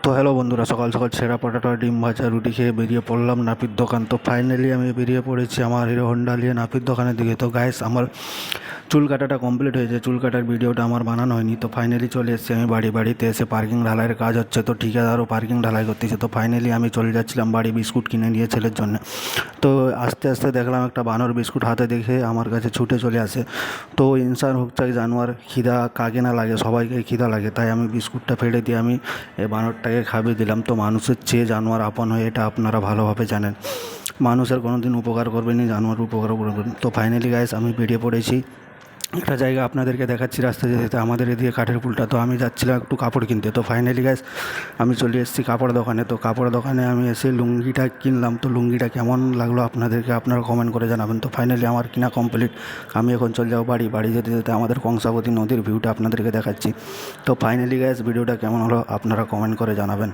তো হ্যালো বন্ধুরা, সকাল সকাল ছেঁড়া পটাটা ডিম ভাজা রুটি খেয়ে বেরিয়ে পড়লাম নাপিত দোকান। তো ফাইনালি আমি বেরিয়ে পড়েছি আমার হিরো হন্ডা নিয়ে নাপিত দোকানের দিকে। তো গাইস, আমার চুল কাটাটা কমপ্লিট হয়েছে, চুল কাটার ভিডিওটা আমার বানানো হয়নি। তো ফাইনালি চলে এসেছি আমি বাড়িতে এসে পার্কিং ঢালাইয়ের কাজ হচ্ছে, তো ঠিকাদারও পার্কিং ঢালাই করতেছে। তো ফাইনালি আমি চলে যাচ্ছিলাম বাড়ি বিস্কুট কিনে নিয়ে ছেলের জন্য। তো আস্তে আস্তে দেখলাম একটা বানর বিস্কুট হাতে দেখে আমার কাছে ছুটে চলে আসে। তো ইনসান হোক চাই জানোয়ার, খিদা কাকে না লাগে, সবাইকে খিদা লাগে। তাই আমি বিস্কুটটা ফেলে দিয়ে আমি এই বানরটাকে খাইয়ে দিলাম। তো মানুষের চেয়ে জানোয়ার আপন হয়, এটা আপনারা ভালোভাবে জানেন। মানুষের কোনো দিন উপকার করবেনই, জানোয়ার উপকার করবেন। তো ফাইনালি গাইস, আমি বেরিয়ে পড়েছি একটা জায়গা আপনাদেরকে দেখাচ্ছি। রাস্তা যেতে যেতে আমাদের এদিকে কাঠের পুলটা, তো আমি যাচ্ছিলাম একটু কাপড় কিনতে। তো ফাইনালি গাইস, আমি চলে এসেছি কাপড় দোকানে। তো কাপড় দোকানে আমি এসে লুঙ্গিটা কিনলাম। তো লুঙ্গিটা কেমন লাগলো আপনাদেরকে আপনারা কমেন্ট করে জানাবেন। তো ফাইনালি আমার কিনা কমপ্লিট। আমি এখন চলে যাবো বাড়ি যেতে যেতে আমাদের কংসাবতী নদীর ভিউটা আপনাদেরকে দেখাচ্ছি। তো ফাইনালি গাইস, ভিডিওটা কেমন হলো আপনারা কমেন্ট করে জানাবেন।